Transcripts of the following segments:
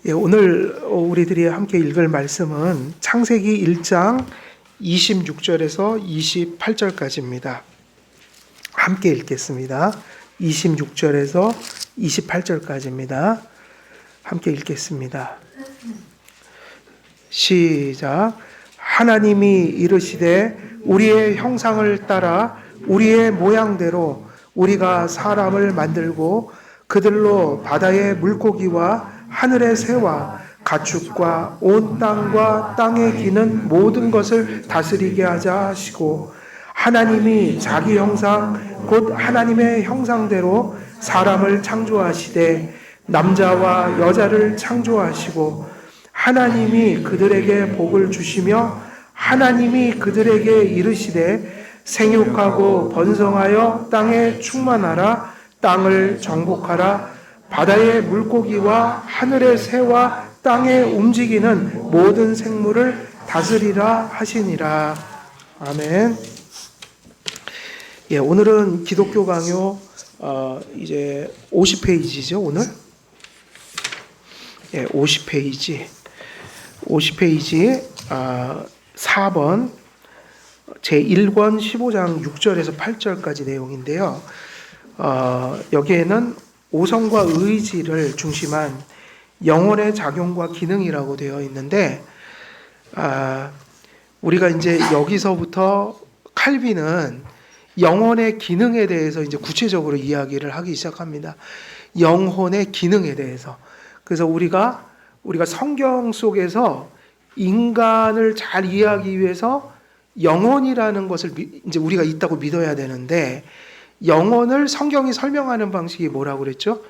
오늘 우리들이 함께 읽을 말씀은 창세기 1장 26절에서 28절까지입니다. 함께 읽겠습니다. 26절에서 28절까지입니다. 함께 읽겠습니다. 시작. 하나님이 이르시되 우리의 형상을 따라 우리의 모양대로 우리가 사람을 만들고 그들로 바다의 물고기와 하늘의 새와 가축과 온 땅과 땅에 기는 모든 것을 다스리게 하자 하시고, 하나님이 자기 형상 곧 하나님의 형상대로 사람을 창조하시되 남자와 여자를 창조하시고, 하나님이 그들에게 복을 주시며 하나님이 그들에게 이르시되 생육하고 번성하여 땅에 충만하라. 땅을 정복하라. 바다의 물고기와 하늘의 새와 땅에 움직이는 모든 생물을 다스리라 하시니라. 아멘. 오늘은 기독교 강요 이제 50페이지죠, 오늘. 50페이지 4번 제1권 15장 6절에서 8절까지 내용인데요. 여기에는 오성과 의지를 중심한 영혼의 작용과 기능이라고 되어 있는데, 우리가 이제 여기서부터 칼빈은 영혼의 기능에 대해서 이제 구체적으로 이야기를 하기 시작합니다. 영혼의 기능에 대해서. 그래서 우리가 성경 속에서 인간을 잘 이해하기 위해서 영혼이라는 것을 이제 우리가 있다고 믿어야 되는데, 영혼을 성경이 설명하는 방식이 뭐라고 그랬죠?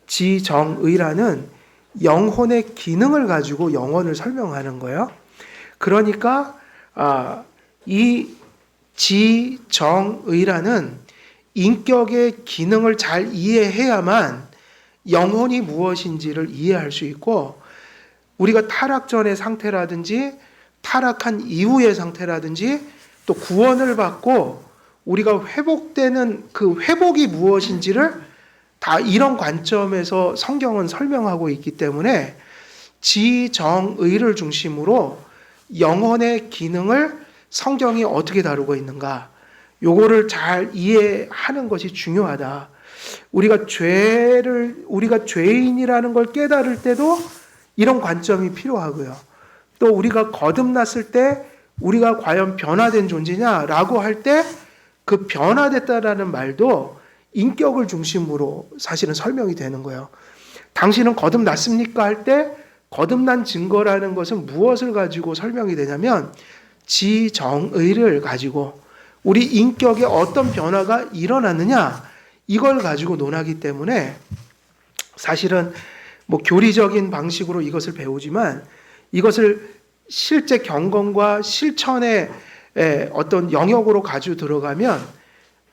지정의라는 영혼의 기능을 가지고 영혼을 설명하는 거예요. 그러니까 이 지정의라는 인격의 기능을 잘 이해해야만 영혼이 무엇인지를 이해할 수 있고, 우리가 타락 전의 상태라든지 타락한 이후의 상태라든지 또 구원을 받고 우리가 회복되는 그 회복이 무엇인지를 다 이런 관점에서 성경은 설명하고 있기 때문에 지정의를 중심으로 영혼의 기능을 성경이 어떻게 다루고 있는가, 요거를 잘 이해하는 것이 중요하다. 우리가 죄인이라는 걸 깨달을 때도 이런 관점이 필요하고요. 또 우리가 거듭났을 때 우리가 과연 변화된 존재냐라고 할 때 그 변화됐다라는 말도 인격을 중심으로 사실은 설명이 되는 거예요. 당신은 거듭났습니까? 할 때 거듭난 증거라는 것은 무엇을 가지고 설명이 되냐면 지정의를 가지고 우리 인격에 어떤 변화가 일어났느냐, 이걸 가지고 논하기 때문에 사실은 교리적인 방식으로 이것을 배우지만 이것을 실제 경건과 실천의 어떤 영역으로 가지고 들어가면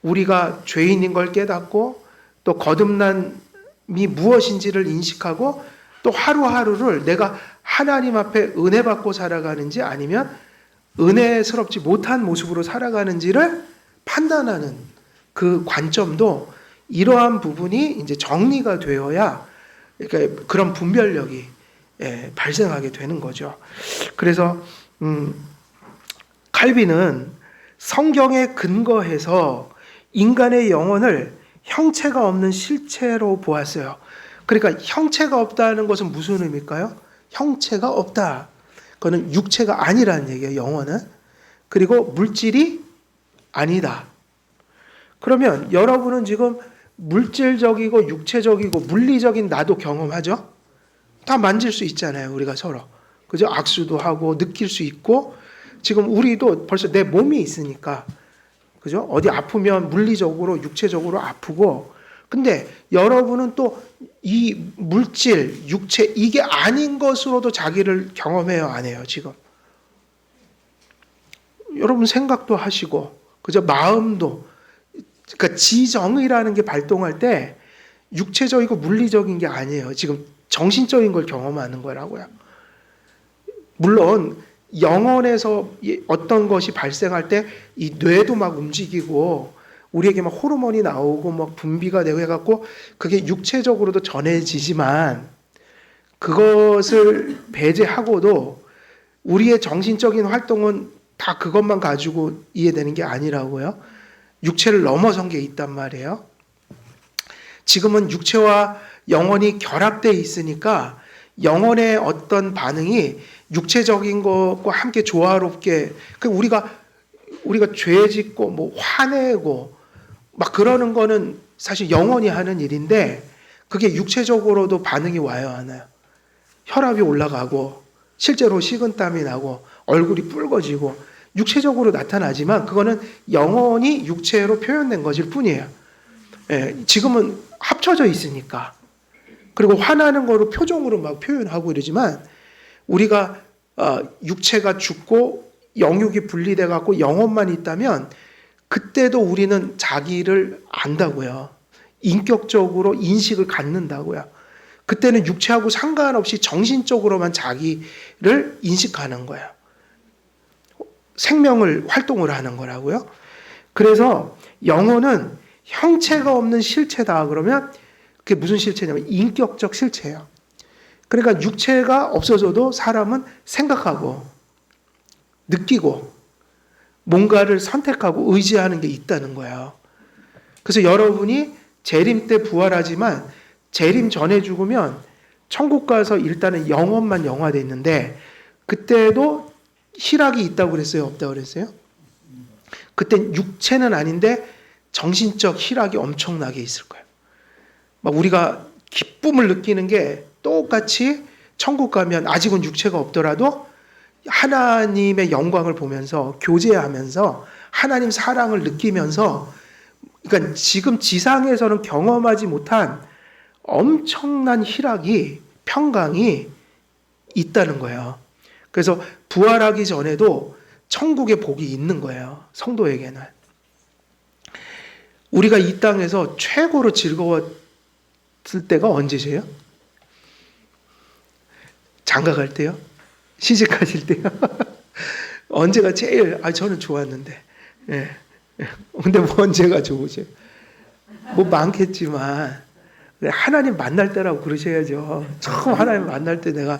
우리가 죄인인 걸 깨닫고 또 거듭남이 무엇인지를 인식하고 또 하루하루를 내가 하나님 앞에 은혜 받고 살아가는지 아니면 은혜스럽지 못한 모습으로 살아가는지를 판단하는 그 관점도 이러한 부분이 이제 정리가 되어야 그러니까 그런 분별력이 발생하게 되는 거죠. 그래서 칼빈은 성경에 근거해서 인간의 영혼을 형체가 없는 실체로 보았어요. 그러니까 형체가 없다는 것은 무슨 의미일까요? 형체가 없다. 그거는 육체가 아니라는 얘기예요, 영혼은. 그리고 물질이 아니다. 그러면 여러분은 지금 물질적이고 육체적이고 물리적인 나도 경험하죠? 다 만질 수 있잖아요, 우리가 서로. 그죠? 악수도 하고 느낄 수 있고, 지금 우리도 벌써 내 몸이 있으니까, 그죠? 어디 아프면 물리적으로, 육체적으로 아프고, 근데 여러분은 또 이 물질, 육체, 이게 아닌 것으로도 자기를 경험해요, 안 해요, 지금? 여러분 생각도 하시고, 그죠? 마음도, 그러니까 지정의라는 게 발동할 때 육체적이고 물리적인 게 아니에요. 지금 정신적인 걸 경험하는 거라고요. 물론 영혼에서 어떤 것이 발생할 때 이 뇌도 막 움직이고 우리에게 막 호르몬이 나오고 막 분비가 되고 해갖고 그게 육체적으로도 전해지지만 그것을 배제하고도 우리의 정신적인 활동은 다 그것만 가지고 이해되는 게 아니라고요. 육체를 넘어선 게 있단 말이에요. 지금은 육체와 영혼이 결합되어 있으니까 영혼의 어떤 반응이 육체적인 것과 함께 조화롭게, 우리가 죄 짓고 뭐 화내고 막 그러는 거는 사실 영혼이 하는 일인데, 그게 육체적으로도 반응이 와요, 안 와요? 혈압이 올라가고 실제로 식은땀이 나고 얼굴이 붉어지고 육체적으로 나타나지만 그거는 영혼이 육체로 표현된 것일 뿐이에요. 예, 지금은 합쳐져 있으니까. 그리고 화나는 거로 표정으로 막 표현하고 이러지만, 우리가 육체가 죽고 영육이 분리돼 갖고 영혼만 있다면 그때도 우리는 자기를 안다고요. 인격적으로 인식을 갖는다고요. 그때는 육체하고 상관없이 정신적으로만 자기를 인식하는 거예요. 생명을 활동을 하는 거라고요. 그래서 영혼은 형체가 없는 실체다 그러면 그게 무슨 실체냐면 인격적 실체예요. 그러니까 육체가 없어져도 사람은 생각하고 느끼고 뭔가를 선택하고 의지하는 게 있다는 거예요. 그래서 여러분이 재림 때 부활하지만 재림 전에 죽으면 천국 가서 일단은 영혼만 영화돼 있는데, 그때도 희락이 있다고 그랬어요? 없다고 그랬어요? 그땐 육체는 아닌데 정신적 희락이 엄청나게 있을 거예요. 막 우리가 기쁨을 느끼는 게 똑같이 천국 가면 아직은 육체가 없더라도 하나님의 영광을 보면서 교제하면서 하나님 사랑을 느끼면서, 그러니까 지금 지상에서는 경험하지 못한 엄청난 희락이, 평강이 있다는 거예요. 그래서 부활하기 전에도 천국의 복이 있는 거예요, 성도에게는. 우리가 이 땅에서 최고로 즐거웠을 때가 언제세요? 장가 갈 때요? 시집가실 때요? 언제가 제일, 저는 좋았는데. 예. 근데 뭐 언제가 좋으세요? 뭐 많겠지만, 하나님 만날 때라고 그러셔야죠. 처음 하나님 만날 때 내가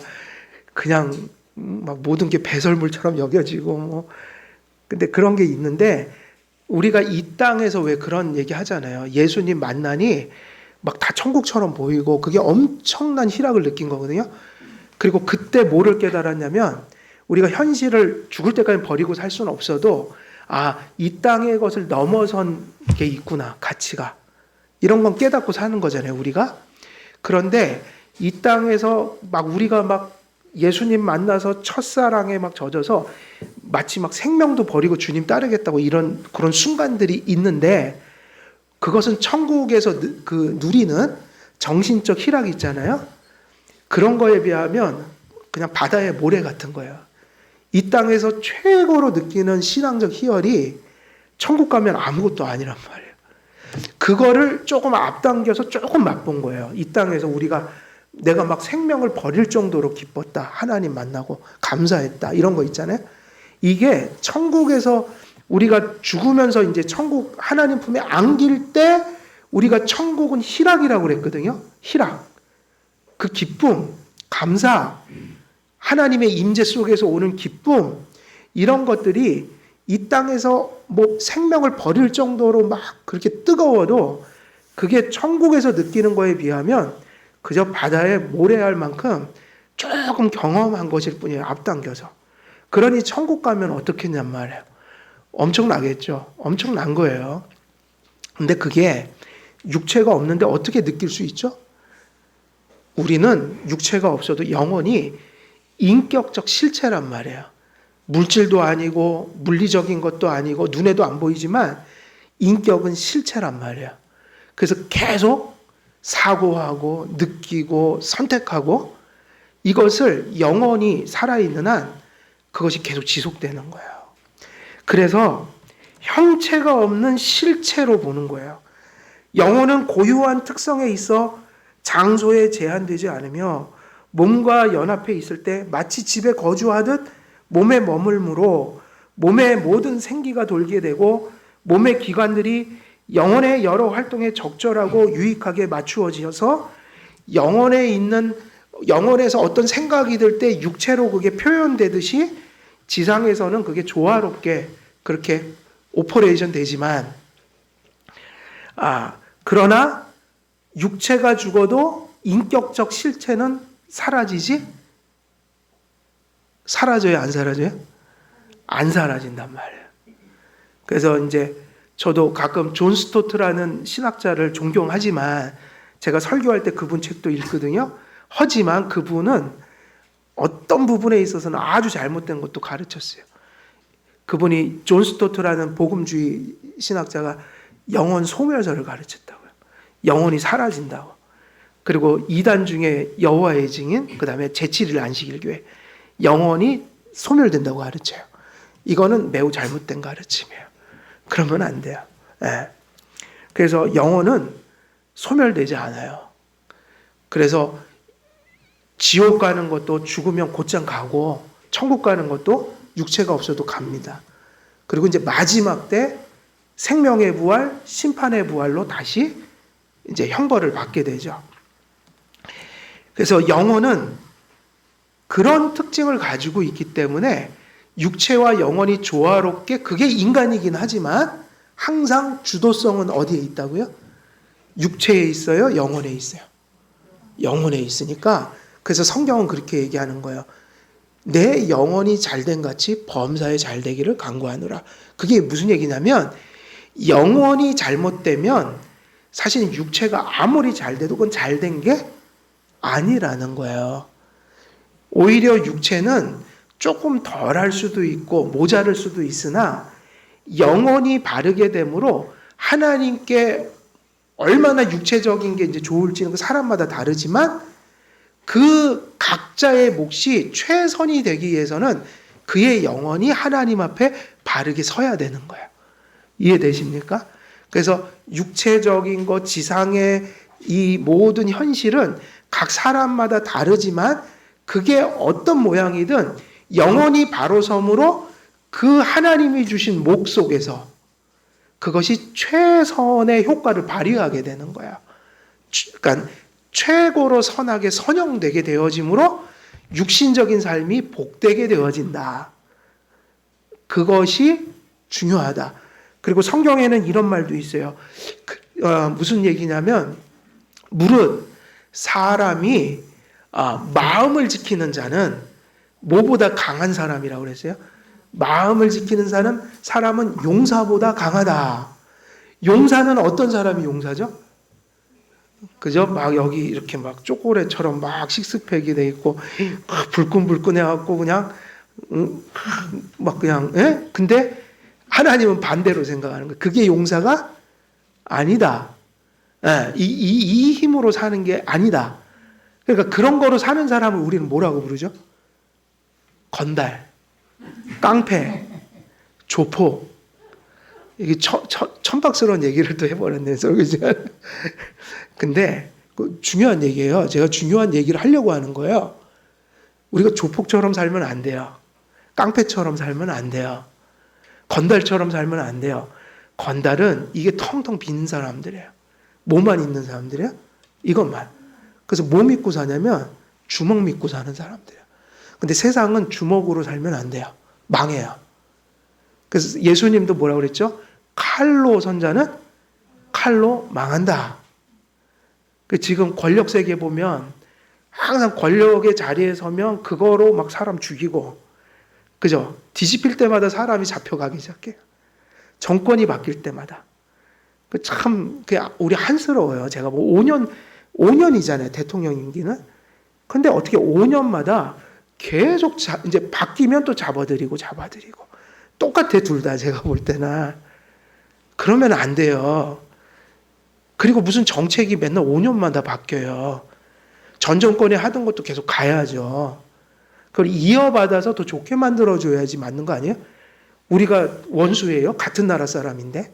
그냥 막 모든 게 배설물처럼 여겨지고 뭐. 근데 그런 게 있는데, 우리가 이 땅에서 왜 그런 얘기 하잖아요. 예수님 만나니 막 다 천국처럼 보이고 그게 엄청난 희락을 느낀 거거든요. 그리고 그때 뭐를 깨달았냐면, 우리가 현실을 죽을 때까지 버리고 살 수는 없어도 이 땅의 것을 넘어선 게 있구나, 가치가. 이런 건 깨닫고 사는 거잖아요, 우리가. 그런데 이 땅에서 막 우리가 막 예수님 만나서 첫사랑에 막 젖어서 마치 막 생명도 버리고 주님 따르겠다고 이런 그런 순간들이 있는데, 그것은 천국에서 누리는 정신적 희락이 있잖아요. 그런 거에 비하면 그냥 바다의 모래 같은 거예요. 이 땅에서 최고로 느끼는 신앙적 희열이 천국 가면 아무것도 아니란 말이에요. 그거를 조금 앞당겨서 조금 맛본 거예요. 이 땅에서 내가 막 생명을 버릴 정도로 기뻤다, 하나님 만나고 감사했다, 이런 거 있잖아요. 이게 천국에서 우리가 죽으면서 이제 천국 하나님 품에 안길 때 우리가 천국은 희락이라고 그랬거든요. 희락. 그 기쁨, 감사, 하나님의 임재 속에서 오는 기쁨, 이런 것들이 이 땅에서 뭐 생명을 버릴 정도로 막 그렇게 뜨거워도 그게 천국에서 느끼는 거에 비하면 그저 바다에 모래알 만큼 조금 경험한 것일 뿐이에요, 앞당겨서. 그러니 천국 가면 어떻겠냔 말이에요. 엄청나겠죠. 엄청난 거예요. 근데 그게 육체가 없는데 어떻게 느낄 수 있죠? 우리는 육체가 없어도 영혼이 인격적 실체란 말이에요. 물질도 아니고 물리적인 것도 아니고 눈에도 안 보이지만 인격은 실체란 말이에요. 그래서 계속 사고하고 느끼고 선택하고, 이것을 영혼이 살아있는 한 그것이 계속 지속되는 거예요. 그래서 형체가 없는 실체로 보는 거예요. 영혼은 고유한 특성에 있어 장소에 제한되지 않으며 몸과 연합해 있을 때 마치 집에 거주하듯 몸에 머물므로 몸의 모든 생기가 돌게 되고 몸의 기관들이 영혼의 여러 활동에 적절하고 유익하게 맞추어지어서 영혼에 있는 영혼에서 어떤 생각이 들 때 육체로 그게 표현되듯이 지상에서는 그게 조화롭게 그렇게 오퍼레이션 되지만, 그러나 육체가 죽어도 인격적 실체는 사라지지? 사라져요, 안 사라져요? 안 사라진단 말이에요. 그래서 이제 저도 가끔 존 스토트라는 신학자를 존경하지만 제가 설교할 때 그분 책도 읽거든요. 하지만 그분은 어떤 부분에 있어서는 아주 잘못된 것도 가르쳤어요. 그분이 존 스토트라는 복음주의 신학자가 영혼 소멸설을 가르쳤다고요. 영혼이 사라진다고. 그리고 이단 중에 여호와의 증인, 그 다음에 제7일 안식일교회, 영혼이 소멸된다고 가르쳐요. 이거는 매우 잘못된 가르침이에요. 그러면 안 돼요. 예. 그래서 영혼은 소멸되지 않아요. 그래서 지옥 가는 것도 죽으면 곧장 가고, 천국 가는 것도 육체가 없어도 갑니다. 그리고 이제 마지막 때 생명의 부활, 심판의 부활로 다시 이제 형벌을 받게 되죠. 그래서 영혼은 그런 특징을 가지고 있기 때문에 육체와 영혼이 조화롭게, 그게 인간이긴 하지만 항상 주도성은 어디에 있다고요? 육체에 있어요? 영혼에 있어요? 영혼에 있으니까, 그래서 성경은 그렇게 얘기하는 거예요. 내 영혼이 잘된 같이 범사에 잘되기를 간구하노라. 그게 무슨 얘기냐면, 영혼이 잘못되면 사실 육체가 아무리 잘돼도 그건 잘된 게 아니라는 거예요. 오히려 육체는 조금 덜할 수도 있고 모자랄 수도 있으나, 영혼이 바르게 되므로 하나님께 얼마나 육체적인 게 이제 좋을지는 사람마다 다르지만, 그 각자의 몫이 최선이 되기 위해서는 그의 영혼이 하나님 앞에 바르게 서야 되는 거예요. 이해되십니까? 그래서 육체적인 것, 지상의 이 모든 현실은 각 사람마다 다르지만, 그게 어떤 모양이든 영혼이 바로 섬으로 그 하나님이 주신 목 속에서 그것이 최선의 효과를 발휘하게 되는 거야. 그러니까 최고로 선하게 선형되게 되어지므로 육신적인 삶이 복되게 되어진다. 그것이 중요하다. 그리고 성경에는 이런 말도 있어요. 무슨 얘기냐면, 무릇 사람이 마음을 지키는 자는 뭐보다 강한 사람이라고 그랬어요? 마음을 지키는 사람은 용사보다 강하다. 용사는 어떤 사람이 용사죠? 그죠? 막 여기 이렇게 막 초콜릿처럼 막 식스팩이 돼 있고 막 불끈불끈해갖고 그냥 막 그냥 근데 하나님은 반대로 생각하는 거예요. 그게 용사가 아니다. 이 힘으로 사는 게 아니다. 그러니까 그런 거로 사는 사람을 우리는 뭐라고 부르죠? 건달, 깡패, 조폭. 이게 천박스러운 얘기를 또 해버렸네. 근데 중요한 얘기예요. 제가 중요한 얘기를 하려고 하는 거예요. 우리가 조폭처럼 살면 안 돼요. 깡패처럼 살면 안 돼요. 건달처럼 살면 안 돼요. 건달은 이게 텅텅 빈 사람들이에요. 뭐만 있는 사람들이에요? 이것만. 그래서 뭐 믿고 사냐면 주먹 믿고 사는 사람들이에요. 근데 세상은 주먹으로 살면 안 돼요. 망해요. 그래서 예수님도 뭐라고 그랬죠? 칼로 선 자는 칼로 망한다. 지금 권력 세계 보면 항상 권력의 자리에 서면 그거로 막 사람 죽이고, 그죠? 뒤집힐 때마다 사람이 잡혀가기 시작해요. 정권이 바뀔 때마다. 참 우리 한스러워요. 제가 뭐 5년이잖아요. 대통령 임기는. 근데 어떻게 5년마다 계속 이제 바뀌면 또 잡아들이고 똑같아, 둘 다. 제가 볼 때는. 그러면 안 돼요. 그리고 무슨 정책이 맨날 5년마다 바뀌어요. 전 정권이 하던 것도 계속 가야죠. 그걸 이어받아서 더 좋게 만들어줘야지 맞는 거 아니에요? 우리가 원수예요? 같은 나라 사람인데.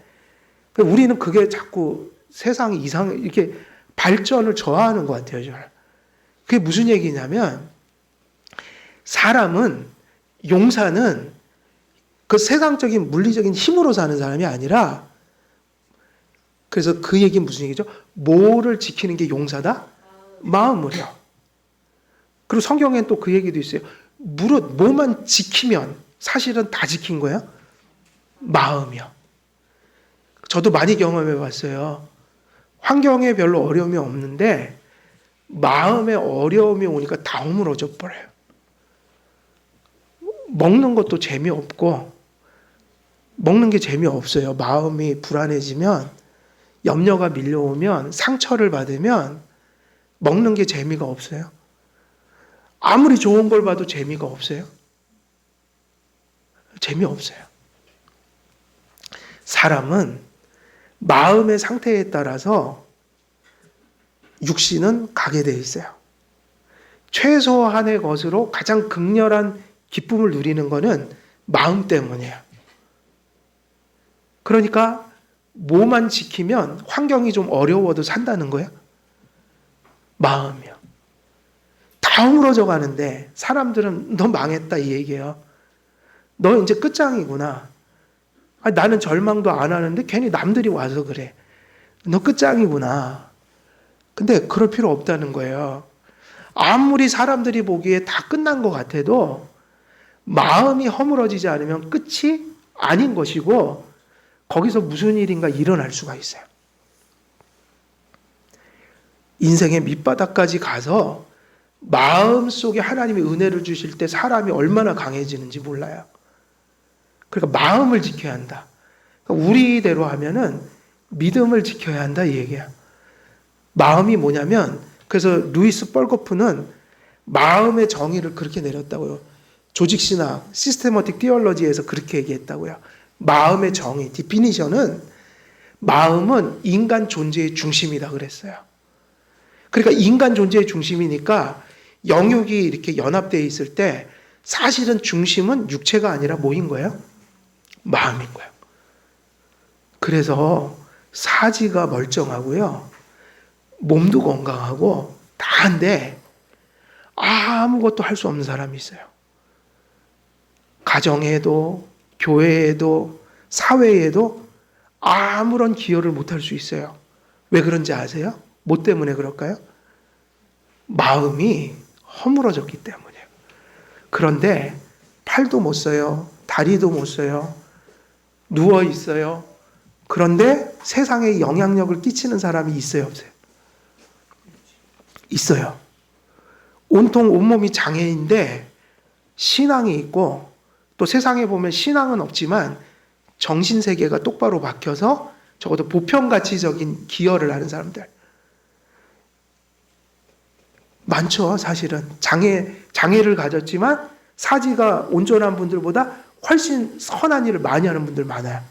우리는 그게 자꾸 세상이 이렇게 발전을 저하하는 것 같아요. 저는. 그게 무슨 얘기냐면, 용사는 그 세상적인 물리적인 힘으로 사는 사람이 아니라, 그래서 그 얘기는 무슨 얘기죠? 뭐를 지키는 게 용사다? 마음을요. 그리고 성경엔 또 그 얘기도 있어요. 무릇 뭐만 지키면 사실은 다 지킨 거예요? 마음이요. 저도 많이 경험해 봤어요. 환경에 별로 어려움이 없는데 마음에 어려움이 오니까 다 허물어져 버려요. 먹는 것도 재미없고, 먹는 게 재미없어요. 마음이 불안해지면, 염려가 밀려오면, 상처를 받으면 먹는 게 재미가 없어요. 아무리 좋은 걸 봐도 재미가 없어요. 재미없어요. 사람은 마음의 상태에 따라서 육신은 가게 돼 있어요. 최소한의 것으로 가장 극렬한 기쁨을 누리는 것은 마음 때문이에요. 그러니까 뭐만 지키면 환경이 좀 어려워도 산다는 거예요. 마음이요. 다 허물어져 가는데 사람들은 너 망했다 이 얘기예요. 너 이제 끝장이구나. 나는 절망도 안 하는데 괜히 남들이 와서 그래. 너 끝장이구나. 근데 그럴 필요 없다는 거예요. 아무리 사람들이 보기에 다 끝난 것 같아도 마음이 허물어지지 않으면 끝이 아닌 것이고 거기서 무슨 일인가 일어날 수가 있어요. 인생의 밑바닥까지 가서 마음속에 하나님이 은혜를 주실 때 사람이 얼마나 강해지는지 몰라요. 그러니까 마음을 지켜야 한다. 그러니까 우리대로 하면은 믿음을 지켜야 한다 이 얘기야. 마음이 뭐냐면 그래서 루이스 뻘거프는 마음의 정의를 그렇게 내렸다고요. 조직신학, 시스테머틱 티올로지에서 그렇게 얘기했다고요. 마음의 정의, 디피니션은 마음은 인간 존재의 중심이다 그랬어요. 그러니까 인간 존재의 중심이니까 영역이 이렇게 연합되어 있을 때 사실은 중심은 육체가 아니라 뭐인 거예요? 마음인 거예요. 그래서 사지가 멀쩡하고요. 몸도 건강하고 다한데 아무것도 할 수 없는 사람이 있어요. 가정에도 교회에도 사회에도 아무런 기여를 못할 수 있어요. 왜 그런지 아세요? 뭐 때문에 그럴까요? 마음이 허물어졌기 때문이에요. 그런데 팔도 못 써요. 다리도 못 써요. 누워 있어요. 그런데 세상에 영향력을 끼치는 사람이 있어요, 없어요? 있어요. 온통 온몸이 장애인데 신앙이 있고 또 세상에 보면 신앙은 없지만 정신세계가 똑바로 박혀서 적어도 보편가치적인 기여를 하는 사람들 많죠. 사실은 장애를 가졌지만 사지가 온전한 분들보다 훨씬 선한 일을 많이 하는 분들 많아요.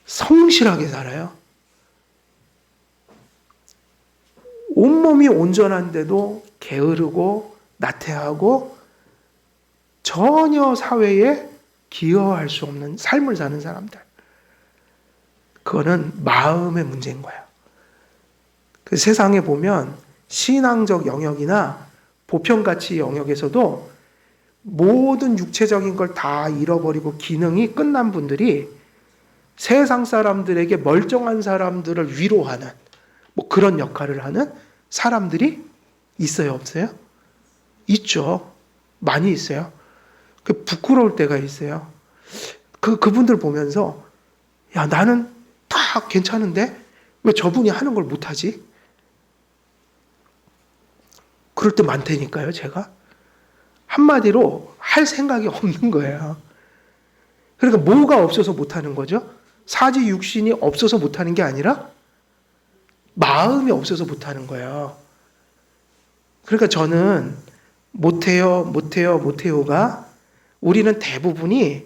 성실하게 살아요. 온몸이 온전한데도 게으르고 나태하고 전혀 사회에 기여할 수 없는 삶을 사는 사람들. 그거는 마음의 문제인 거예요. 그 세상에 보면 신앙적 영역이나 보편가치 영역에서도 모든 육체적인 걸 다 잃어버리고 기능이 끝난 분들이 세상 사람들에게 멀쩡한 사람들을 위로하는 뭐 그런 역할을 하는 사람들이 있어요, 없어요? 있죠. 많이 있어요. 그 부끄러울 때가 있어요. 그분들 보면서 야, 나는 다 괜찮은데 왜 저분이 하는 걸 못하지? 그럴 때 많다니까요, 제가. 한마디로 할 생각이 없는 거예요. 그러니까 뭐가 없어서 못하는 거죠? 사지 육신이 없어서 못하는 게 아니라 마음이 없어서 못하는 거예요. 그러니까 저는 못해요가 우리는 대부분이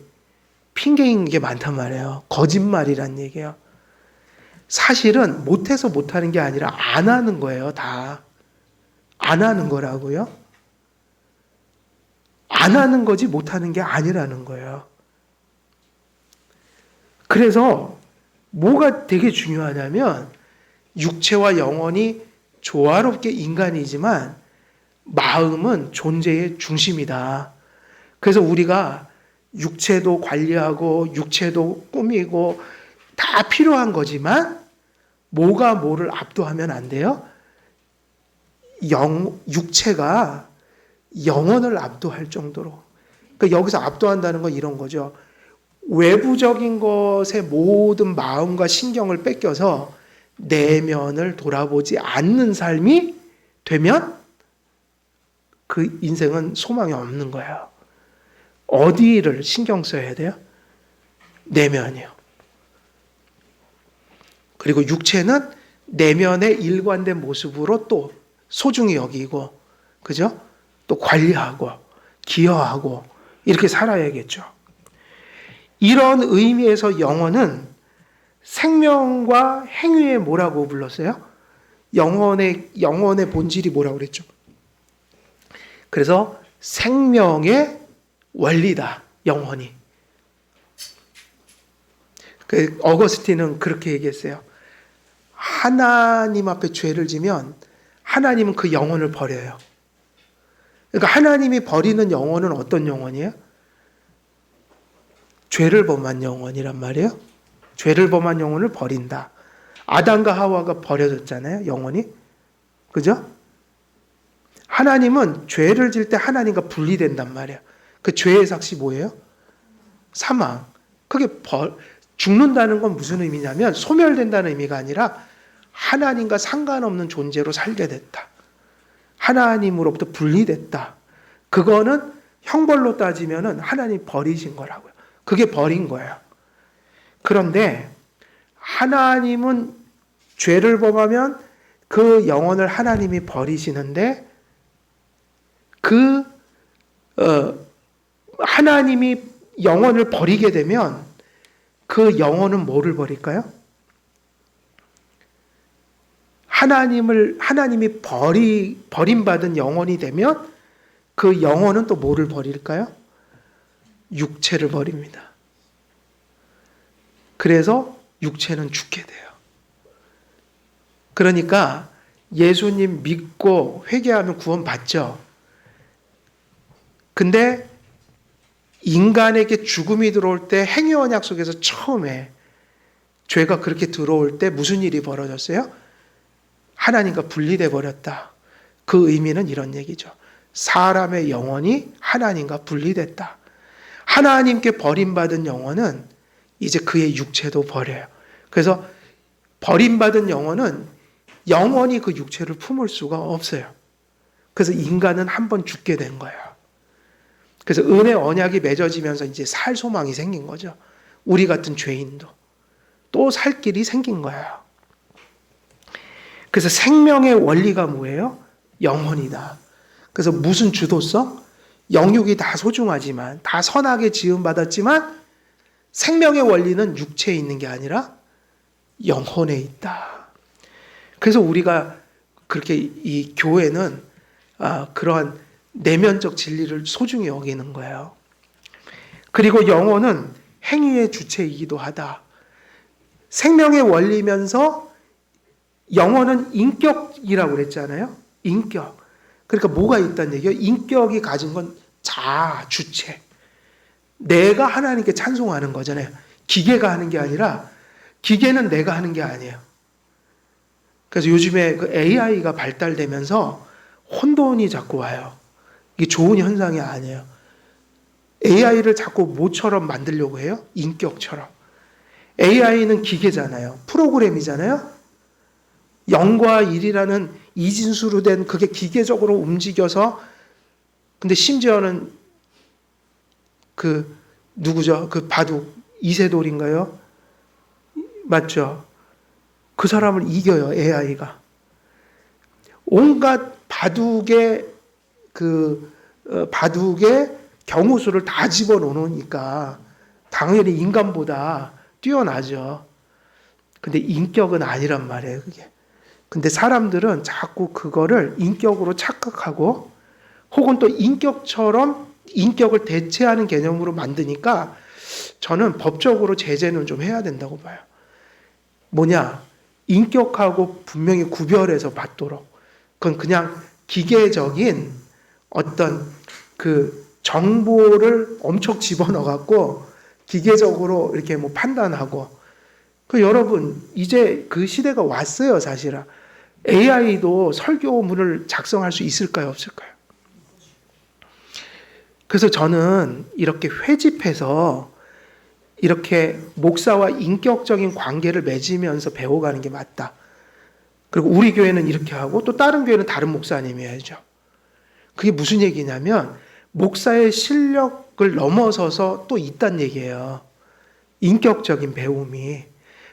핑계인 게 많단 말이에요. 거짓말이란 얘기예요. 사실은 못해서 못하는 게 아니라 안 하는 거예요, 다. 안 하는 거라고요. 안 하는 거지 못하는 게 아니라는 거예요. 그래서 뭐가 되게 중요하냐면 육체와 영혼이 조화롭게 인간이지만 마음은 존재의 중심이다. 그래서 우리가 육체도 관리하고 육체도 꾸미고 다 필요한 거지만 뭐가 뭐를 압도하면 안 돼요? 육체가 영혼을 압도할 정도로. 그러니까 여기서 압도한다는 건 이런 거죠. 외부적인 것에 모든 마음과 신경을 뺏겨서 내면을 돌아보지 않는 삶이 되면 그 인생은 소망이 없는 거예요. 어디를 신경 써야 돼요? 내면이요. 그리고 육체는 내면의 일관된 모습으로 또 소중히 여기고, 그죠? 또 관리하고, 기여하고, 이렇게 살아야겠죠. 이런 의미에서 영혼은 생명과 행위의 뭐라고 불렀어요? 영혼의 본질이 뭐라고 그랬죠? 그래서 생명의 원리다, 영혼이. 어거스틴은 그렇게 얘기했어요. 하나님 앞에 죄를 지면 하나님은 그 영혼을 버려요. 그러니까 하나님이 버리는 영혼은 어떤 영혼이에요? 죄를 범한 영혼이란 말이에요. 죄를 범한 영혼을 버린다. 아담과 하와가 버려졌잖아요, 영혼이. 그죠? 하나님은 죄를 질 때 하나님과 분리된단 말이에요. 그 죄의 삭시 뭐예요? 사망. 그게 죽는다는 건 무슨 의미냐면 소멸된다는 의미가 아니라 하나님과 상관없는 존재로 살게 됐다. 하나님으로부터 분리됐다. 그거는 형벌로 따지면은 하나님 버리신 거라고요. 그게 버린 거예요. 그런데 하나님은 죄를 범하면 그 영혼을 하나님이 버리시는데 하나님이 영혼을 버리게 되면 그 영혼은 뭐를 버릴까요? 하나님이 버림받은 영혼이 되면 그 영혼은 또 뭐를 버릴까요? 육체를 버립니다. 그래서 육체는 죽게 돼요. 그러니까 예수님 믿고 회개하면 구원 받죠. 근데 인간에게 죽음이 들어올 때 행위 언약 속에서 처음에 죄가 그렇게 들어올 때 무슨 일이 벌어졌어요? 하나님과 분리돼 버렸다. 그 의미는 이런 얘기죠. 사람의 영혼이 하나님과 분리됐다. 하나님께 버림받은 영혼은 이제 그의 육체도 버려요. 그래서 버림받은 영혼은 영원히 그 육체를 품을 수가 없어요. 그래서 인간은 한 번 죽게 된 거예요. 그래서 은혜 언약이 맺어지면서 이제 살 소망이 생긴 거죠. 우리 같은 죄인도 또 살 길이 생긴 거예요. 그래서 생명의 원리가 뭐예요? 영혼이다. 그래서 무슨 주도성? 영육이 다 소중하지만, 다 선하게 지음받았지만 생명의 원리는 육체에 있는 게 아니라 영혼에 있다. 그래서 우리가 그렇게 이 교회는 그러한 내면적 진리를 소중히 여기는 거예요. 그리고 영혼은 행위의 주체이기도 하다. 생명의 원리면서 영혼은 인격이라고 그랬잖아요. 인격. 그러니까 뭐가 있다는 얘기예요? 인격이 가진 건 자아, 주체. 내가 하나님께 찬송하는 거잖아요. 기계가 하는 게 아니라 기계는 내가 하는 게 아니에요. 그래서 요즘에 그 AI가 발달되면서 혼돈이 자꾸 와요. 이게 좋은 현상이 아니에요. AI를 자꾸 뭐처럼 만들려고 해요? 인격처럼. AI는 기계잖아요. 프로그램이잖아요. 0과 1이라는 이진수로 된 그게 기계적으로 움직여서, 근데 심지어는 누구죠? 그 바둑 이세돌인가요? 맞죠? 그 사람을 이겨요, AI가. 온갖 바둑의 경우수를 다 집어넣으니까 당연히 인간보다 뛰어나죠. 근데 인격은 아니란 말이에요, 그게. 근데 사람들은 자꾸 그거를 인격으로 착각하고 혹은 또 인격을 대체하는 개념으로 만드니까 저는 법적으로 제재는 좀 해야 된다고 봐요. 뭐냐? 인격하고 분명히 구별해서 받도록. 그건 그냥 기계적인 어떤 그 정보를 엄청 집어넣어갖고 기계적으로 이렇게 판단하고. 여러분, 이제 그 시대가 왔어요, 사실은. AI도 설교문을 작성할 수 있을까요? 없을까요? 그래서 저는 이렇게 회집해서 이렇게 목사와 인격적인 관계를 맺으면서 배워가는 게 맞다. 그리고 우리 교회는 이렇게 하고 또 다른 교회는 다른 목사님이 해야죠. 그게 무슨 얘기냐면 목사의 실력을 넘어서서 또 있다는 얘기예요. 인격적인 배움이.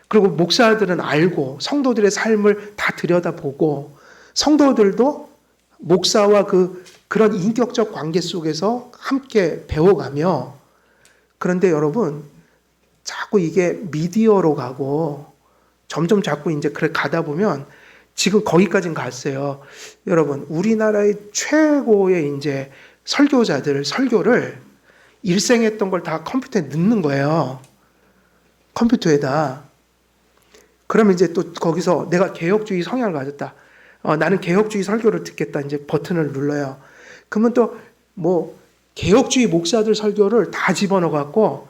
그리고 목사들은 알고 성도들의 삶을 다 들여다보고 성도들도 목사와 그런 인격적 관계 속에서 함께 배워가며 그런데 여러분 자꾸 이게 미디어로 가고 점점 자꾸 이제 그래 가다 보면 지금 거기까지는 갔어요. 여러분 우리나라의 최고의 이제 설교자들 설교를 일생했던 걸 다 컴퓨터에 넣는 거예요. 컴퓨터에다. 그러면 이제 또 거기서 내가 개혁주의 성향을 가졌다. 나는 개혁주의 설교를 듣겠다. 이제 버튼을 눌러요. 그러면 또 뭐 개혁주의 목사들 설교를 다 집어넣어 갖고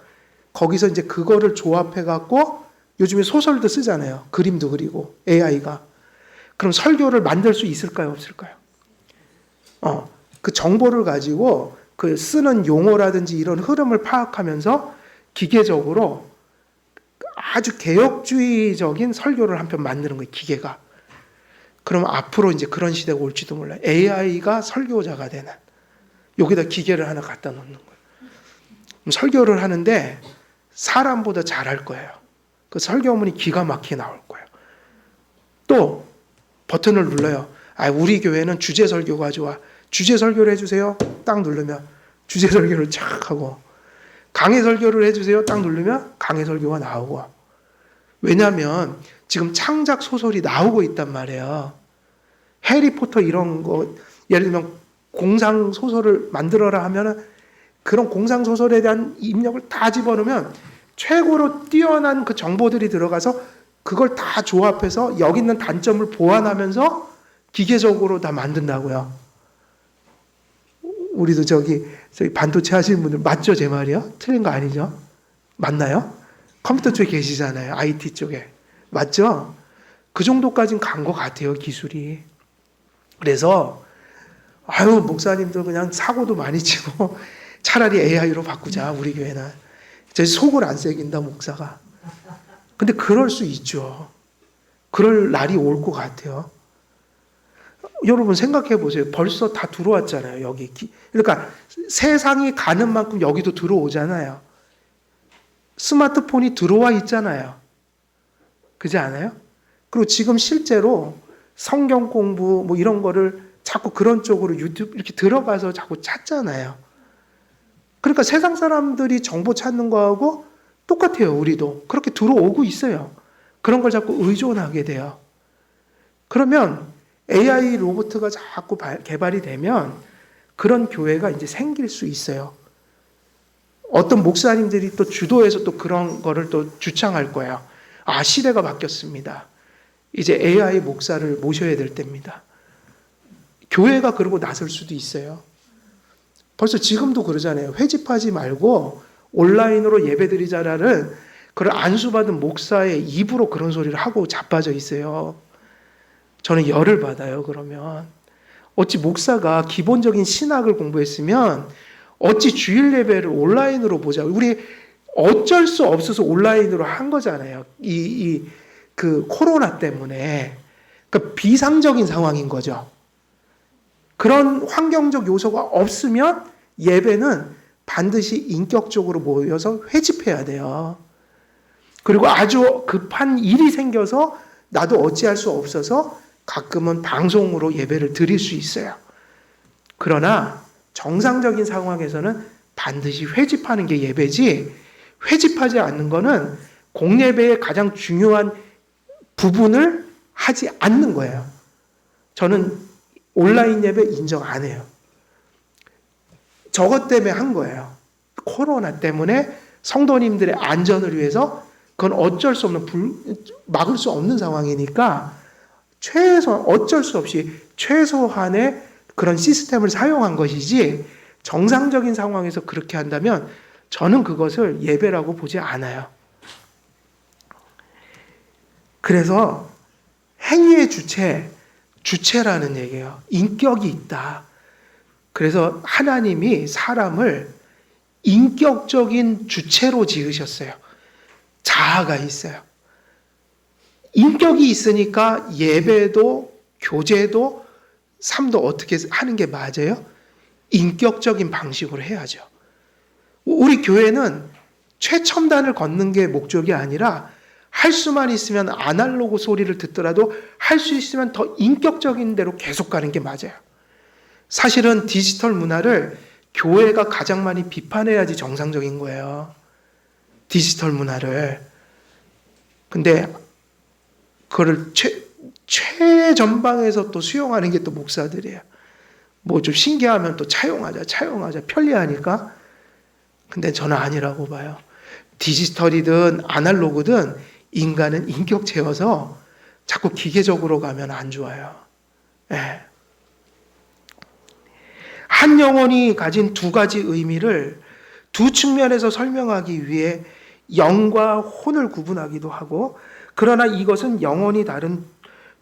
거기서 이제 그거를 조합해 갖고 요즘에 소설도 쓰잖아요. 그림도 그리고 AI가. 그럼 설교를 만들 수 있을까요? 없을까요? 그 정보를 가지고 그 쓰는 용어라든지 이런 흐름을 파악하면서 기계적으로 아주 개혁주의적인 설교를 한 편 만드는 거예요, 기계가. 그럼 앞으로 이제 그런 시대가 올지도 몰라요. AI가 설교자가 되는. 여기다 기계를 하나 갖다 놓는 거예요. 설교를 하는데 사람보다 잘할 거예요. 그 설교문이 기가 막히게 나올 거예요. 또 버튼을 눌러요. 우리 교회는 주제 설교가 좋아. 주제 설교를 해주세요. 딱 누르면 주제 설교를 착 하고 강해 설교를 해주세요. 딱 누르면 강해 설교가 나오고. 왜냐하면 지금 창작 소설이 나오고 있단 말이에요. 해리포터 이런 거 예를 들면 공상 소설을 만들어라 하면은 그런 공상 소설에 대한 입력을 다 집어넣으면 최고로 뛰어난 그 정보들이 들어가서 그걸 다 조합해서 여기 있는 단점을 보완하면서 기계적으로 다 만든다고요. 우리도 저기 반도체 하시는 분들 맞죠? 제 말이요? 틀린 거 아니죠? 맞나요? 컴퓨터 쪽에 계시잖아요. IT 쪽에. 맞죠? 그 정도까지는 간 것 같아요. 기술이. 그래서 목사님들 그냥 사고도 많이 치고 차라리 AI로 바꾸자. 우리 교회는. 제 속을 안 새긴다 목사가. 근데 그럴 수 있죠. 그럴 날이 올 것 같아요. 여러분 생각해 보세요. 벌써 다 들어왔잖아요. 여기. 그러니까 세상이 가는 만큼 여기도 들어오잖아요. 스마트폰이 들어와 있잖아요. 그렇지 않아요? 그리고 지금 실제로 성경 공부 뭐 이런 거를 자꾸 그런 쪽으로 유튜브 이렇게 들어가서 자꾸 찾잖아요. 그러니까 세상 사람들이 정보 찾는 거하고 똑같아요. 우리도. 그렇게 들어오고 있어요. 그런 걸 자꾸 의존하게 돼요. 그러면 AI 로봇가 자꾸 개발이 되면 그런 교회가 이제 생길 수 있어요. 어떤 목사님들이 또 주도해서 또 그런 거를 또 주창할 거예요. 시대가 바뀌었습니다. 이제 AI 목사를 모셔야 될 때입니다. 교회가 그러고 나설 수도 있어요. 벌써 지금도 그러잖아요. 회집하지 말고 온라인으로 예배드리자라는 그런 안수받은 목사의 입으로 그런 소리를 하고 자빠져 있어요. 저는 열을 받아요. 그러면 어찌 목사가 기본적인 신학을 공부했으면 어찌 주일 예배를 온라인으로 보자. 우리 어쩔 수 없어서 온라인으로 한 거잖아요. 그 코로나 때문에. 그러니까 비상적인 상황인 거죠. 그런 환경적 요소가 없으면 예배는 반드시 인격적으로 모여서 회집해야 돼요. 그리고 아주 급한 일이 생겨서 나도 어찌할 수 없어서 가끔은 방송으로 예배를 드릴 수 있어요. 그러나 정상적인 상황에서는 반드시 회집하는 게 예배지 회집하지 않는 거는 공예배의 가장 중요한 부분을 하지 않는 거예요. 저는 온라인 예배 인정 안 해요. 저것 때문에 한 거예요. 코로나 때문에 성도님들의 안전을 위해서 그건 어쩔 수 없는 막을 수 없는 상황이니까 어쩔 수 없이 최소한의 그런 시스템을 사용한 것이지 정상적인 상황에서 그렇게 한다면 저는 그것을 예배라고 보지 않아요. 그래서 행위의 주체, 주체라는 얘기예요. 인격이 있다. 그래서 하나님이 사람을 인격적인 주체로 지으셨어요. 자아가 있어요. 인격이 있으니까 예배도 교제도 삶도 어떻게 하는 게 맞아요? 인격적인 방식으로 해야죠. 우리 교회는 최첨단을 걷는 게 목적이 아니라 할 수만 있으면 아날로그 소리를 듣더라도 할 수 있으면 더 인격적인 대로 계속 가는 게 맞아요. 사실은 디지털 문화를 교회가 가장 많이 비판해야지 정상적인 거예요. 디지털 문화를. 근데 그거를 최전방에서 또 수용하는 게 또 목사들이에요. 뭐 좀 신기하면 또 차용하자. 편리하니까. 근데 저는 아니라고 봐요. 디지털이든 아날로그든 인간은 인격체여서 자꾸 기계적으로 가면 안 좋아요. 예. 한 영혼이 가진 두 가지 의미를 두 측면에서 설명하기 위해 영과 혼을 구분하기도 하고, 그러나 이것은 영혼이 다른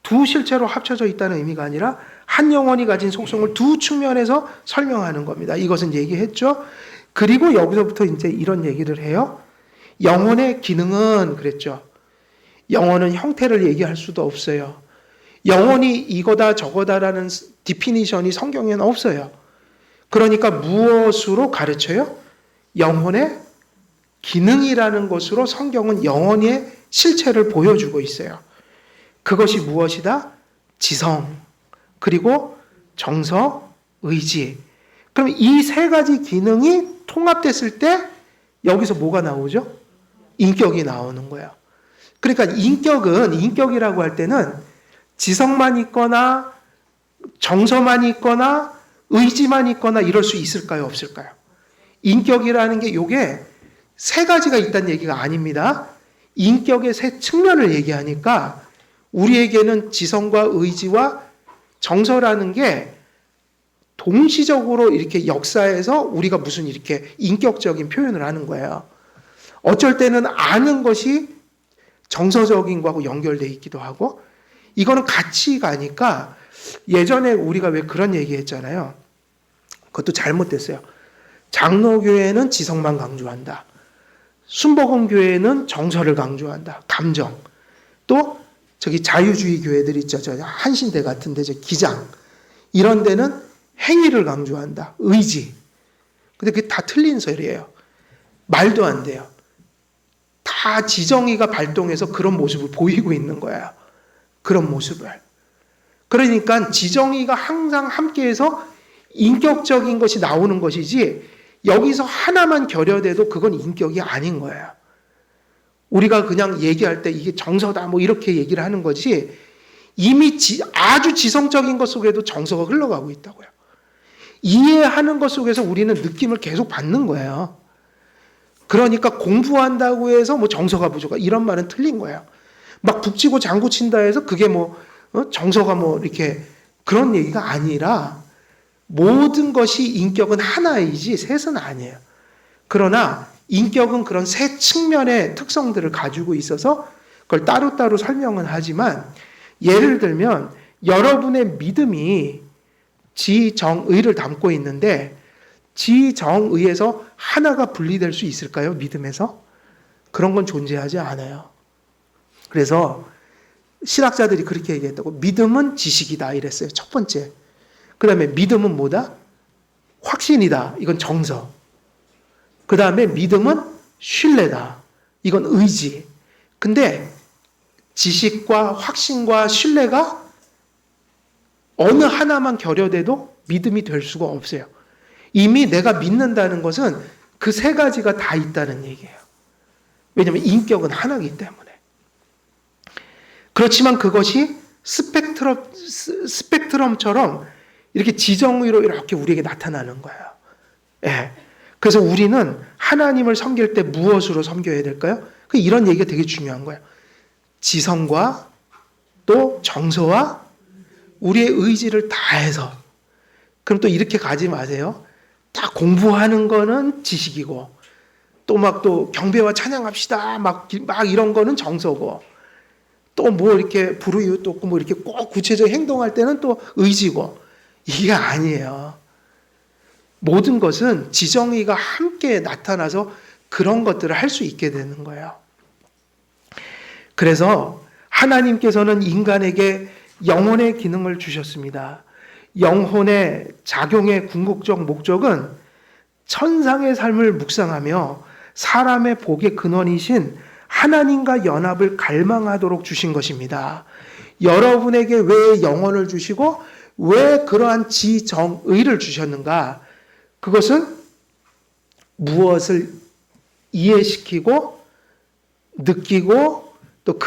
두 실체로 합쳐져 있다는 의미가 아니라 한 영혼이 가진 속성을 두 측면에서 설명하는 겁니다. 이것은 얘기했죠. 그리고 여기서부터 이제 이런 얘기를 해요. 영혼의 기능은 그랬죠. 영혼은 형태를 얘기할 수도 없어요. 영혼이 이거다 저거다라는 디피니션이 성경에는 없어요. 그러니까 무엇으로 가르쳐요? 영혼의 기능이라는 것으로 성경은 영혼의 실체를 보여주고 있어요. 그것이 무엇이다? 지성, 그리고 정서, 의지. 그럼 이 세 가지 기능이 통합됐을 때 여기서 뭐가 나오죠? 인격이 나오는 거예요. 그러니까 인격이라고 할 때는 지성만 있거나 정서만 있거나 의지만 있거나 이럴 수 있을까요? 없을까요? 인격이라는 게 요게 세 가지가 있다는 얘기가 아닙니다. 인격의 세 측면을 얘기하니까 우리에게는 지성과 의지와 정서라는 게 동시적으로 이렇게 역사에서 우리가 무슨 이렇게 인격적인 표현을 하는 거예요. 어쩔 때는 아는 것이 정서적인 거하고 연결되어 있기도 하고, 이거는 같이 가니까 예전에 우리가 왜 그런 얘기 했잖아요. 그것도 잘못됐어요. 장로교회는 지성만 강조한다. 순복음교회는 정서를 강조한다. 감정. 또 저기 자유주의 교회들 있죠. 저 한신대 같은데 저 기장. 이런 데는 행위를 강조한다. 의지. 근데 그게 다 틀린 소리예요. 말도 안 돼요. 다 지정의가 발동해서 그런 모습을 보이고 있는 거예요. 그런 모습을. 그러니까 지정의가 항상 함께해서 인격적인 것이 나오는 것이지 여기서 하나만 결여돼도 그건 인격이 아닌 거예요. 우리가 그냥 얘기할 때 이게 정서다 뭐 이렇게 얘기를 하는 거지 이미 아주 지성적인 것 속에도 정서가 흘러가고 있다고요. 이해하는 것 속에서 우리는 느낌을 계속 받는 거예요. 그러니까 공부한다고 해서 뭐 정서가 부족하 이런 말은 틀린 거예요. 막 북치고 장구친다 해서 그게 뭐 정서가 뭐 이렇게 그런 얘기가 아니라 모든 것이 인격은 하나이지 셋은 아니에요. 그러나 인격은 그런 세 측면의 특성들을 가지고 있어서 그걸 따로따로 설명은 하지만 예를 들면 여러분의 믿음이 지정의를 담고 있는데 지정의에서 하나가 분리될 수 있을까요? 믿음에서? 그런 건 존재하지 않아요. 그래서 신학자들이 그렇게 얘기했다고 믿음은 지식이다 이랬어요. 첫 번째. 그 다음에 믿음은 뭐다? 확신이다. 이건 정서. 그 다음에 믿음은 신뢰다. 이건 의지. 근데 지식과 확신과 신뢰가 어느 하나만 결여돼도 믿음이 될 수가 없어요. 이미 내가 믿는다는 것은 그 세 가지가 다 있다는 얘기예요. 왜냐하면 인격은 하나이기 때문에. 그렇지만 그것이 스펙트럼처럼 이렇게 지정의로 이렇게 우리에게 나타나는 거예요. 예. 그래서 우리는 하나님을 섬길 때 무엇으로 섬겨야 될까요? 이런 얘기가 되게 중요한 거예요. 지성과 또 정서와 우리의 의지를 다해서. 그럼 또 이렇게 가지 마세요. 다 공부하는 거는 지식이고 또 막 또 경배와 찬양합시다 막 이런 거는 정서고 또 뭐 이렇게 불우이웃 돕고 뭐 이렇게 꼭 구체적인 행동할 때는 또 의지고, 이게 아니에요. 모든 것은 지정의가 함께 나타나서 그런 것들을 할 수 있게 되는 거예요. 그래서 하나님께서는 인간에게 영혼의 기능을 주셨습니다. 영혼의 작용의 궁극적 목적은 천상의 삶을 묵상하며 사람의 복의 근원이신 하나님과 연합을 갈망하도록 주신 것입니다. 여러분에게 왜 영혼을 주시고 왜 그러한 지정의를 주셨는가? 그것은 무엇을 이해시키고 느끼고 또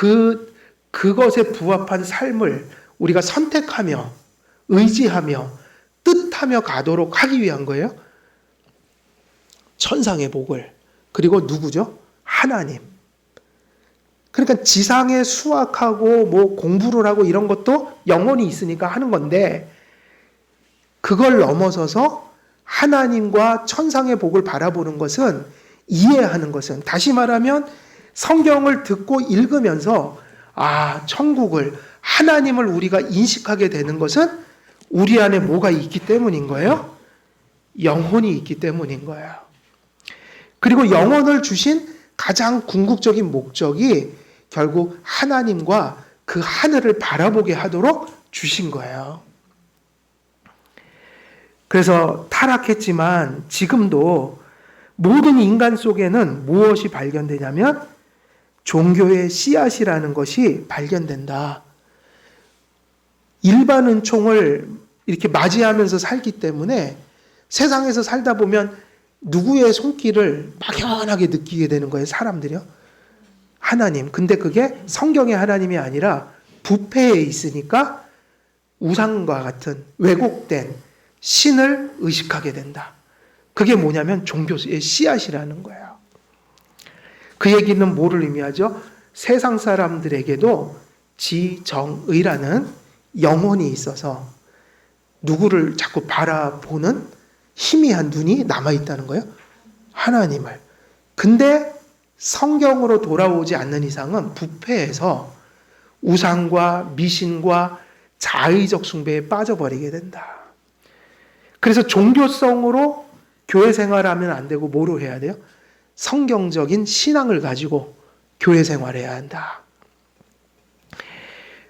그것에 부합한 삶을 우리가 선택하며 의지하며 뜻하며 가도록 하기 위한 거예요. 천상의 복을. 그리고 누구죠? 하나님. 그러니까 지상에 수학하고 뭐 공부를 하고 이런 것도 영혼이 있으니까 하는 건데, 그걸 넘어서서 하나님과 천상의 복을 바라보는 것은, 이해하는 것은, 다시 말하면 성경을 듣고 읽으면서 천국을, 하나님을 우리가 인식하게 되는 것은 우리 안에 뭐가 있기 때문인 거예요? 영혼이 있기 때문인 거예요. 그리고 영혼을 주신 가장 궁극적인 목적이 결국 하나님과 그 하늘을 바라보게 하도록 주신 거예요. 그래서 타락했지만 지금도 모든 인간 속에는 무엇이 발견되냐면 종교의 씨앗이라는 것이 발견된다. 일반 은총을 이렇게 맞이하면서 살기 때문에 세상에서 살다 보면 누구의 손길을 막연하게 느끼게 되는 거예요, 사람들이요. 하나님. 근데 그게 성경의 하나님이 아니라 부패에 있으니까 우상과 같은 왜곡된 신을 의식하게 된다. 그게 뭐냐면 종교의 씨앗이라는 거예요. 그 얘기는 뭐를 의미하죠? 세상 사람들에게도 지정의라는 영혼이 있어서 누구를 자꾸 바라보는 희미한 눈이 남아있다는 거예요. 하나님을. 근데 성경으로 돌아오지 않는 이상은 부패해서 우상과 미신과 자의적 숭배에 빠져버리게 된다. 그래서 종교성으로 교회 생활하면 안 되고 뭐로 해야 돼요? 성경적인 신앙을 가지고 교회 생활해야 한다.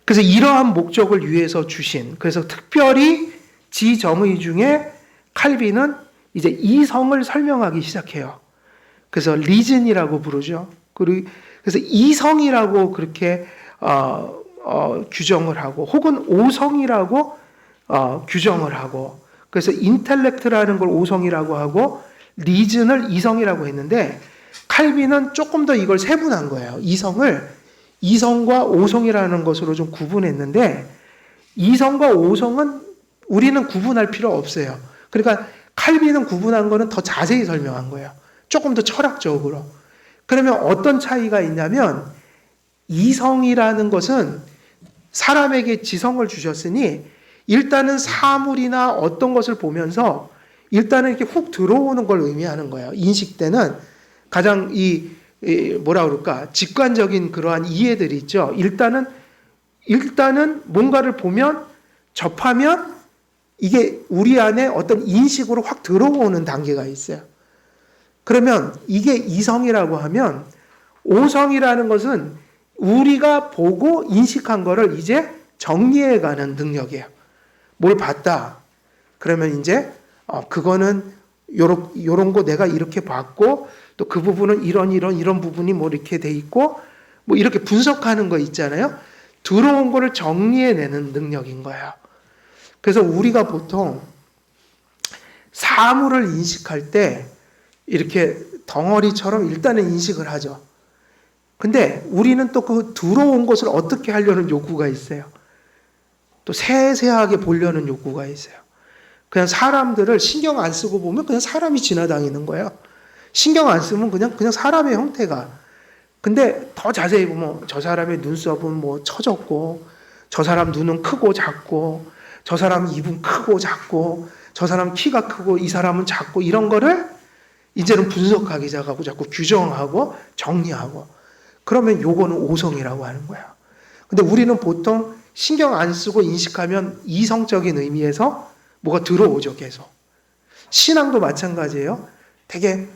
그래서 이러한 목적을 위해서 주신, 그래서 특별히 지정의 중에 칼빈은 이제 이성을 설명하기 시작해요. 그래서 리즌이라고 부르죠. 그래서 이성이라고 그렇게 규정을 하고, 혹은 오성이라고 규정을 하고, 그래서 인텔렉트라는 걸 오성이라고 하고 리즌을 이성이라고 했는데, 칼빈은 조금 더 이걸 세분한 거예요. 이성과 오성이라는 것으로 좀 구분했는데, 이성과 오성은 우리는 구분할 필요 없어요. 그러니까 칼빈은 구분한 거는 더 자세히 설명한 거예요. 조금 더 철학적으로. 그러면 어떤 차이가 있냐면, 이성이라는 것은 사람에게 지성을 주셨으니 일단은 사물이나 어떤 것을 보면서 일단은 이렇게 훅 들어오는 걸 의미하는 거예요. 인식 때는 가장 뭐라 그럴까, 직관적인 그러한 이해들이 있죠. 일단은 뭔가를 보면, 접하면 이게 우리 안에 어떤 인식으로 확 들어오는 단계가 있어요. 그러면 이게 이성이라고 하면, 오성이라는 것은 우리가 보고 인식한 거를 이제 정리해가는 능력이에요. 뭘 봤다. 그러면 이제 그거는 요런 거 내가 이렇게 봤고, 또 그 부분은 이런 부분이 뭐 이렇게 돼 있고, 뭐 이렇게 분석하는 거 있잖아요. 들어온 거를 정리해내는 능력인 거예요. 그래서 우리가 보통 사물을 인식할 때 이렇게 덩어리처럼 일단은 인식을 하죠. 근데 우리는 또 그 들어온 것을 어떻게 하려는 욕구가 있어요. 또 세세하게 보려는 욕구가 있어요. 그냥 사람들을 신경 안 쓰고 보면 그냥 사람이 지나다니는 거예요. 신경 안 쓰면 그냥 사람의 형태가. 근데 더 자세히 보면 저 사람의 눈썹은 뭐 처졌고, 저 사람 눈은 크고 작고, 저 사람 입은 크고 작고, 저 사람 키가 크고, 이 사람은 작고, 이런 거를 이제는 분석하기 시작하고 자꾸 규정하고 정리하고, 그러면 요거는 오성이라고 하는 거야. 근데 우리는 보통 신경 안 쓰고 인식하면 이성적인 의미에서 뭐가 들어오죠, 계속. 신앙도 마찬가지예요. 되게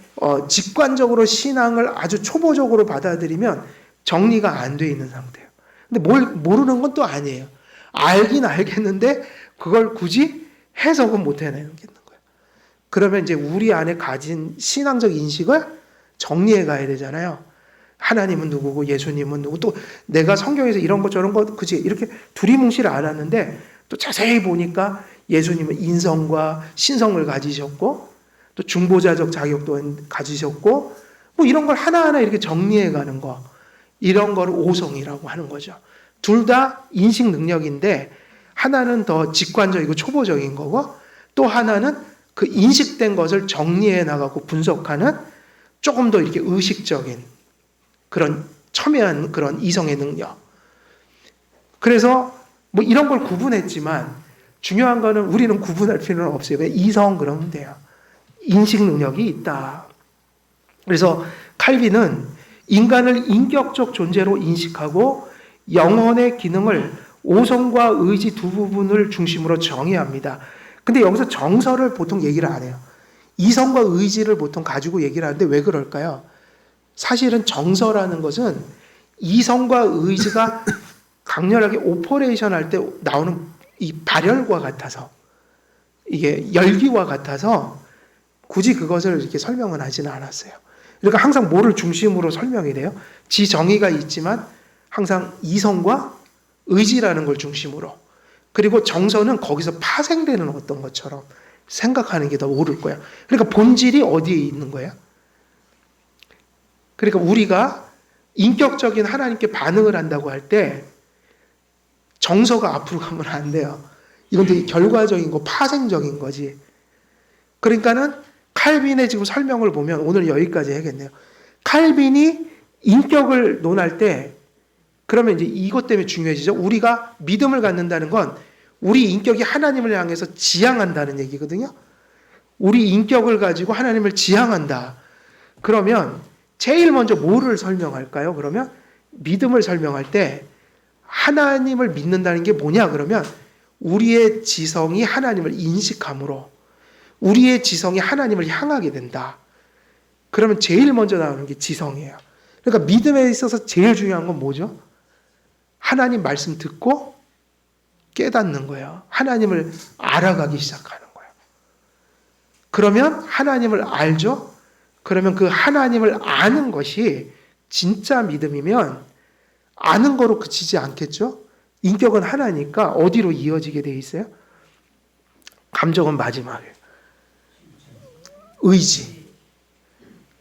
직관적으로 신앙을 아주 초보적으로 받아들이면 정리가 안 돼 있는 상태예요. 근데 뭘 모르는 건 또 아니에요. 알긴 알겠는데 그걸 굳이 해석은 못 해내는 거예요. 그러면 이제 우리 안에 가진 신앙적 인식을 정리해 가야 되잖아요. 하나님은 누구고 예수님은 누구, 또 내가 성경에서 이런 거 저런 거 그지 이렇게 두리뭉실 알았는데 또 자세히 보니까 예수님은 인성과 신성을 가지셨고 또 중보자적 자격도 가지셨고 뭐 이런 걸 하나하나 이렇게 정리해 가는 거, 이런 걸 오성이라고 하는 거죠. 둘 다 인식 능력인데 하나는 더 직관적이고 초보적인 거고 또 하나는 그 인식된 것을 정리해 나가고 분석하는 조금 더 이렇게 의식적인 그런 첨예한 그런 이성의 능력. 그래서 뭐 이런 걸 구분했지만 중요한 거는 우리는 구분할 필요는 없어요. 그냥 이성 그러면 돼요. 인식 능력이 있다. 그래서 칼빈은 인간을 인격적 존재로 인식하고 영혼의 기능을 오성과 의지 두 부분을 중심으로 정의합니다. 근데 여기서 정서를 보통 얘기를 안 해요. 이성과 의지를 보통 가지고 얘기를 하는데 왜 그럴까요? 사실은 정서라는 것은 이성과 의지가 강렬하게 오퍼레이션 할 때 나오는 이 발열과 같아서, 이게 열기와 같아서 굳이 그것을 이렇게 설명은 하지는 않았어요. 그러니까 항상 뭐를 중심으로 설명이 돼요? 지정의가 있지만 항상 이성과 의지라는 걸 중심으로, 그리고 정서는 거기서 파생되는 어떤 것처럼 생각하는 게 더 옳을 거야. 그러니까 본질이 어디에 있는 거야? 그러니까 우리가 인격적인 하나님께 반응을 한다고 할 때 정서가 앞으로 가면 안 돼요. 이건 되게 결과적인 거, 파생적인 거지. 그러니까는 칼빈의 지금 설명을 보면 오늘 여기까지 해야겠네요. 칼빈이 인격을 논할 때 그러면 이제 이것 때문에 중요해지죠. 우리가 믿음을 갖는다는 건 우리 인격이 하나님을 향해서 지향한다는 얘기거든요. 우리 인격을 가지고 하나님을 지향한다. 그러면 제일 먼저 뭐를 설명할까요? 그러면 믿음을 설명할 때 하나님을 믿는다는 게 뭐냐? 그러면 우리의 지성이 하나님을 인식함으로 우리의 지성이 하나님을 향하게 된다. 그러면 제일 먼저 나오는 게 지성이에요. 그러니까 믿음에 있어서 제일 중요한 건 뭐죠? 하나님 말씀 듣고 깨닫는 거예요. 하나님을 알아가기 시작하는 거예요. 그러면 하나님을 알죠? 그러면 그 하나님을 아는 것이 진짜 믿음이면 아는 거로 그치지 않겠죠? 인격은 하나니까 어디로 이어지게 돼 있어요? 감정은 마지막에. 의지.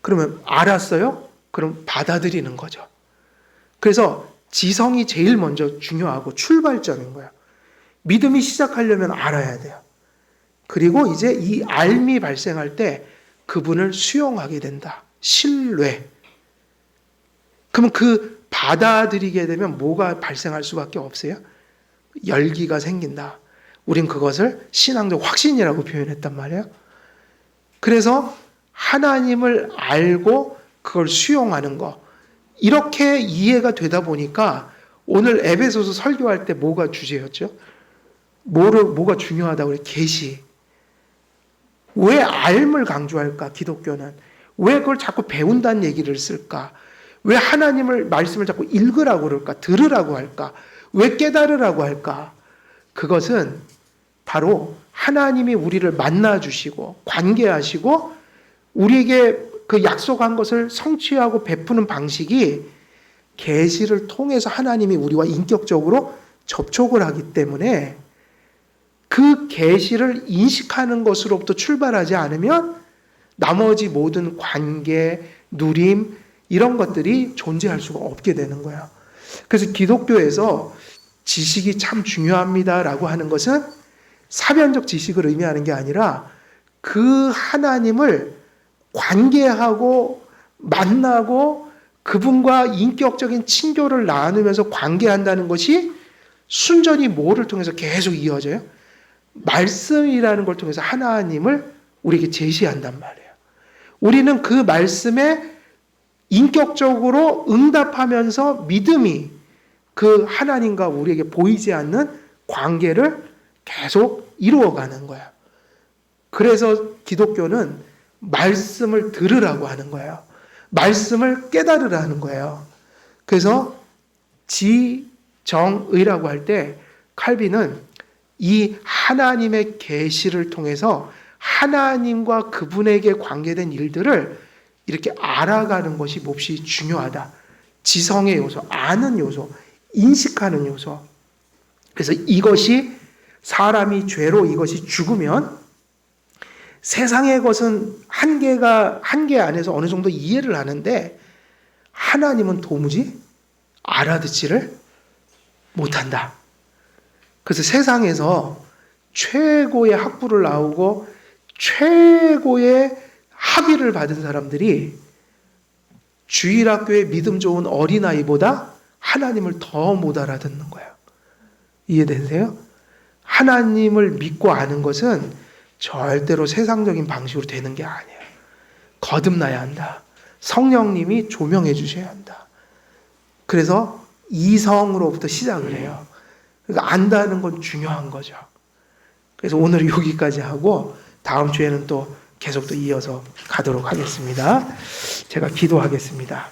그러면 알았어요? 그럼 받아들이는 거죠. 그래서 지성이 제일 먼저 중요하고 출발점인 거예요. 믿음이 시작하려면 알아야 돼요. 그리고 이제 이 알미 발생할 때 그분을 수용하게 된다. 신뢰. 그러면 그 받아들이게 되면 뭐가 발생할 수밖에 없어요? 열기가 생긴다. 우린 그것을 신앙적 확신이라고 표현했단 말이에요. 그래서 하나님을 알고 그걸 수용하는 거, 이렇게 이해가 되다 보니까 오늘 에베소서 설교할 때 뭐가 주제였죠? 뭐가 중요하다고 그래? 계시. 왜 알을 강조할까? 기독교는 왜 그걸 자꾸 배운다는 얘기를 쓸까? 왜 하나님을 말씀을 자꾸 읽으라고 그럴까? 들으라고 할까? 왜 깨달으라고 할까? 그것은 바로 하나님이 우리를 만나 주시고 관계하시고 우리에게 그 약속한 것을 성취하고 베푸는 방식이 계시를 통해서 하나님이 우리와 인격적으로 접촉을 하기 때문에 그 계시를 인식하는 것으로부터 출발하지 않으면 나머지 모든 관계, 누림 이런 것들이 존재할 수가 없게 되는 거야. 그래서 기독교에서 지식이 참 중요합니다라고 하는 것은 사변적 지식을 의미하는 게 아니라 그 하나님을 관계하고 만나고 그분과 인격적인 친교를 나누면서 관계한다는 것이 순전히 뭐를 통해서 계속 이어져요? 말씀이라는 걸 통해서 하나님을 우리에게 제시한단 말이에요. 우리는 그 말씀에 인격적으로 응답하면서 믿음이 그 하나님과 우리에게 보이지 않는 관계를 계속 이루어가는 거예요. 그래서 기독교는 말씀을 들으라고 하는 거예요. 말씀을 깨달으라는 거예요. 그래서 지정의라고 할 때 칼빈은 이 하나님의 계시를 통해서 하나님과 그분에게 관계된 일들을 이렇게 알아가는 것이 몹시 중요하다. 지성의 요소, 아는 요소, 인식하는 요소. 그래서 이것이 사람이 죄로 이것이 죽으면 세상의 것은 한계 안에서 어느 정도 이해를 하는데 하나님은 도무지 알아듣지를 못한다. 그래서 세상에서 최고의 학부를 나오고 최고의 학위를 받은 사람들이 주일학교에 믿음 좋은 어린아이보다 하나님을 더 못 알아듣는 거예요. 이해되세요? 하나님을 믿고 아는 것은 절대로 세상적인 방식으로 되는 게 아니에요. 거듭나야 한다. 성령님이 조명해 주셔야 한다. 그래서 이성으로부터 시작을 해요. 그러니까 안다는 건 중요한 거죠. 그래서 오늘 여기까지 하고 다음 주에는 또 계속 또 이어서 가도록 하겠습니다. 제가 기도하겠습니다.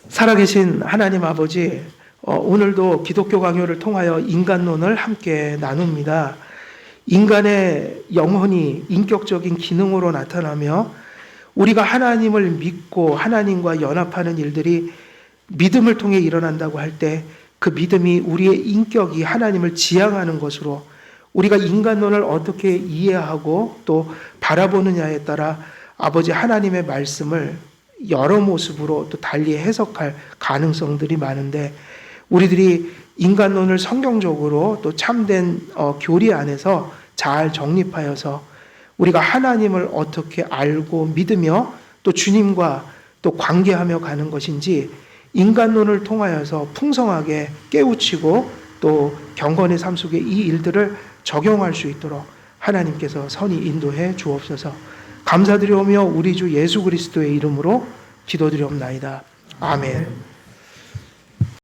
살아계신 하나님 아버지, 오늘도 기독교 강요를 통하여 인간론을 함께 나눕니다. 인간의 영혼이 인격적인 기능으로 나타나며 우리가 하나님을 믿고 하나님과 연합하는 일들이 믿음을 통해 일어난다고 할 때 그 믿음이 우리의 인격이 하나님을 지향하는 것으로 우리가 인간론을 어떻게 이해하고 또 바라보느냐에 따라 아버지 하나님의 말씀을 여러 모습으로 또 달리 해석할 가능성들이 많은데 우리들이 인간론을 성경적으로 또 참된 교리 안에서 잘 정립하여서 우리가 하나님을 어떻게 알고 믿으며 또 주님과 또 관계하며 가는 것인지 인간론을 통하여서 풍성하게 깨우치고 또 경건의 삶 속에 이 일들을 적용할 수 있도록 하나님께서 선히 인도해 주옵소서. 감사드리오며 우리 주 예수 그리스도의 이름으로 기도드리옵나이다. 아멘.